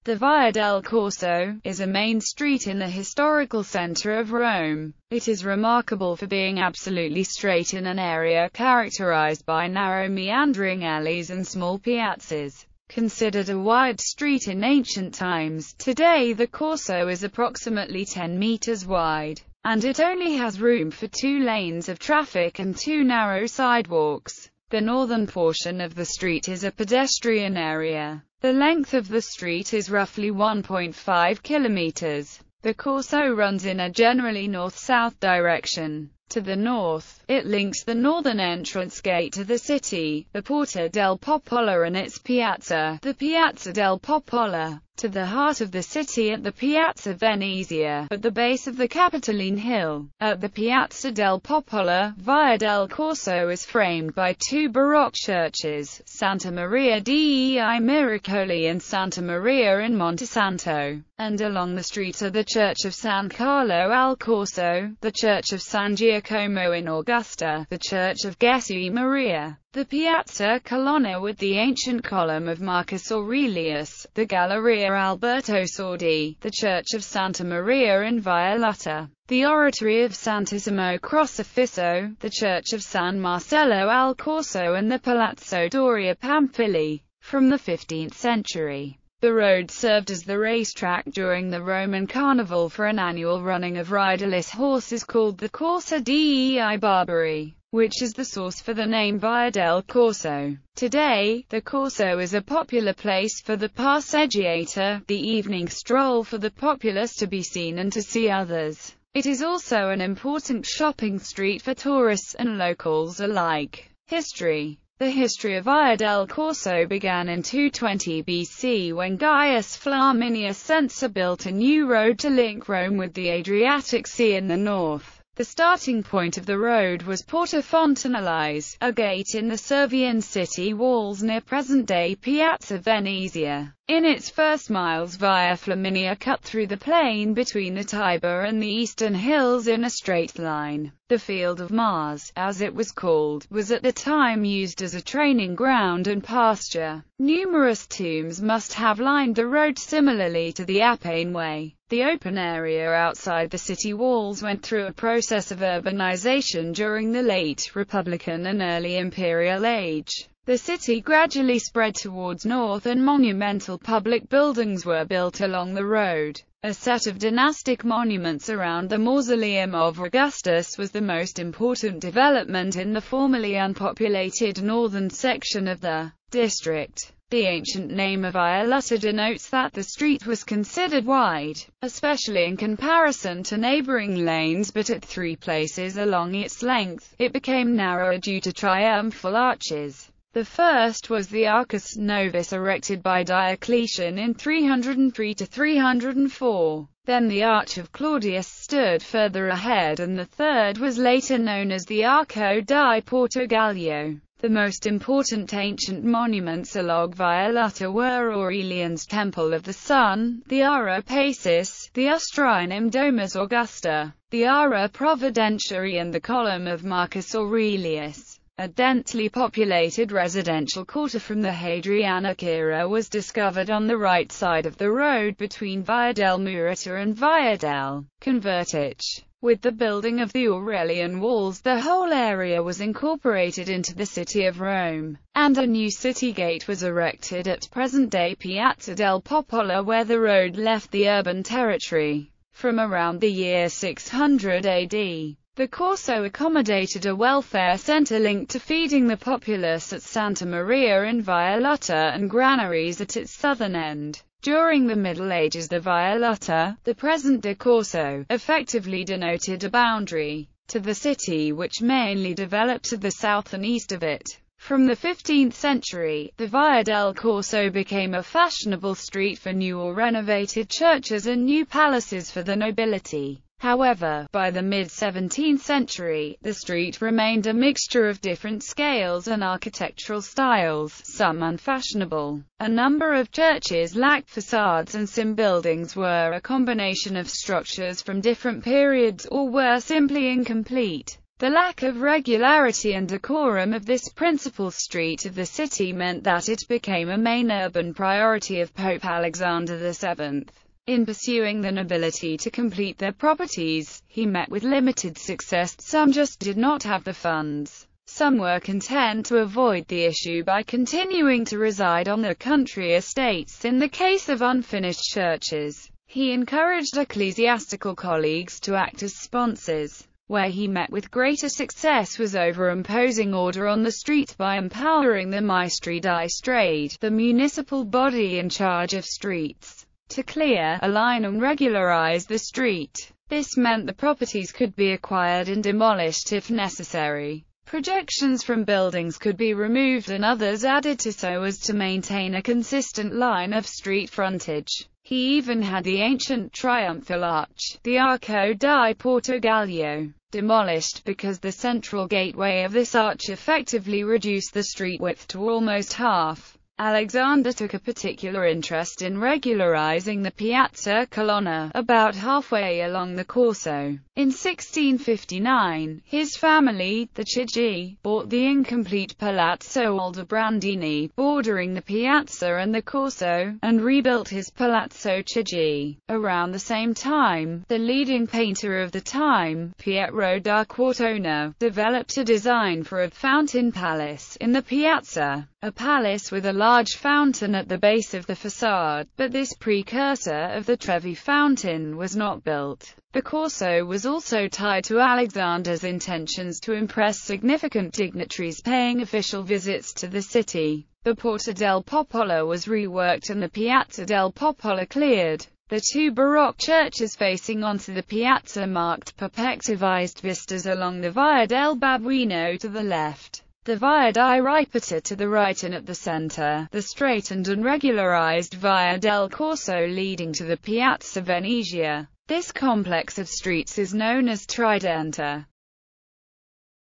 The Via del Corso is a main street in the historical center of Rome. It is remarkable for being absolutely straight in an area characterized by narrow meandering alleys and small piazzas. Considered a wide street in ancient times, today the Corso is approximately 10 meters wide, and it only has room for 2 lanes of traffic and 2 narrow sidewalks. The northern portion of the street is a pedestrian area. The length of the street is roughly 1.5 kilometers. The Corso runs in a generally north-south direction. To the north, it links the northern entrance gate to the city, the Porta del Popolo and its piazza, the Piazza del Popolo, to the heart of the city at the Piazza Venezia, at the base of the Capitoline Hill. At the Piazza del Popolo, Via del Corso is framed by 2 Baroque churches, Santa Maria dei Miracoli and Santa Maria in Montesanto, and along the street are the Church of San Carlo al Corso, the Church of San Giacomo in Augusta, the Church of Gesù Maria, the Piazza Colonna with the ancient column of Marcus Aurelius, the Galleria Alberto Sordi, the Church of Santa Maria in Violetta, the Oratory of Santissimo Crocifisso, the Church of San Marcello al Corso and the Palazzo Doria Pamphili. From the 15th century, the road served as the racetrack during the Roman Carnival for an annual running of riderless horses called the Corsa dei Barbari, which is the source for the name Via del Corso. Today, the Corso is a popular place for the passeggiata, the evening stroll for the populace to be seen and to see others. It is also an important shopping street for tourists and locals alike. History. The history of Via del Corso began in 220 BC when Gaius Flaminius Censor built a new road to link Rome with the Adriatic Sea in the north. The starting point of the road was Porta Fontanelles, a gate in the Servian city walls near present-day Piazza Venezia. In its first miles, Via Flaminia cut through the plain between the Tiber and the eastern hills in a straight line. The Field of Mars, as it was called, was at the time used as a training ground and pasture. Numerous tombs must have lined the road similarly to the Appian Way. The open area outside the city walls went through a process of urbanization during the late Republican and early Imperial Age. The city gradually spread towards north and monumental public buildings were built along the road. A set of dynastic monuments around the mausoleum of Augustus was the most important development in the formerly unpopulated northern section of the district. The ancient name of Violetta denotes that the street was considered wide, especially in comparison to neighboring lanes, but at 3 places along its length, it became narrower due to triumphal arches. The first was the Arcus Novus erected by Diocletian in 303–304. Then the Arch of Claudius stood further ahead, and the third was later known as the Arco di Portogallo. The most important ancient monuments along Violetta were Aurelian's Temple of the Sun, the Ara Pacis, the Astrinum Domus Augusta, the Ara Providentiae and the Column of Marcus Aurelius. A densely populated residential quarter from the Hadrianic era was discovered on the right side of the road between Via del Murata and Via del Convertice. With the building of the Aurelian walls, the whole area was incorporated into the city of Rome, and a new city gate was erected at present-day Piazza del Popolo where the road left the urban territory. From around the year 600 AD, the Corso accommodated a welfare center linked to feeding the populace at Santa Maria in Violetta and granaries at its southern end. During the Middle Ages, the Violetta, the present de Corso, effectively denoted a boundary to the city which mainly developed to the south and east of it. From the 15th century, the Via del Corso became a fashionable street for new or renovated churches and new palaces for the nobility. However, by the mid-17th century, the street remained a mixture of different scales and architectural styles, some unfashionable. A number of churches lacked facades and some buildings were a combination of structures from different periods or were simply incomplete. The lack of regularity and decorum of this principal street of the city meant that it became a main urban priority of Pope Alexander VII. In pursuing the nobility to complete their properties, he met with limited success. Some just did not have the funds. Some were content to avoid the issue by continuing to reside on their country estates. In the case of unfinished churches, he encouraged ecclesiastical colleagues to act as sponsors. Where he met with greater success was over imposing order on the street by empowering the Maestri di Strade, the municipal body in charge of streets, to clear, align and regularize the street. This meant the properties could be acquired and demolished if necessary. Projections from buildings could be removed and others added to so as to maintain a consistent line of street frontage. He even had the ancient triumphal arch, the Arco di Portogallo, demolished because the central gateway of this arch effectively reduced the street width to almost half. Alexander took a particular interest in regularizing the Piazza Colonna, about halfway along the Corso. In 1659, his family, the Chigi, bought the incomplete Palazzo Aldobrandini, bordering the Piazza and the Corso, and rebuilt his Palazzo Chigi. Around the same time, the leading painter of the time, Pietro da Cortona, developed a design for a fountain palace in the Piazza. A palace with a large fountain at the base of the facade, but this precursor of the Trevi fountain was not built. The Corso was also tied to Alexander's intentions to impress significant dignitaries paying official visits to the city. The Porta del Popolo was reworked and the Piazza del Popolo cleared. The two Baroque churches facing onto the piazza marked perspectivized vistas along the Via del Babuino to the left, the Via di Ripetta to the right, and at the center, the straightened and regularized Via del Corso leading to the Piazza Venezia. This complex of streets is known as Tridenta.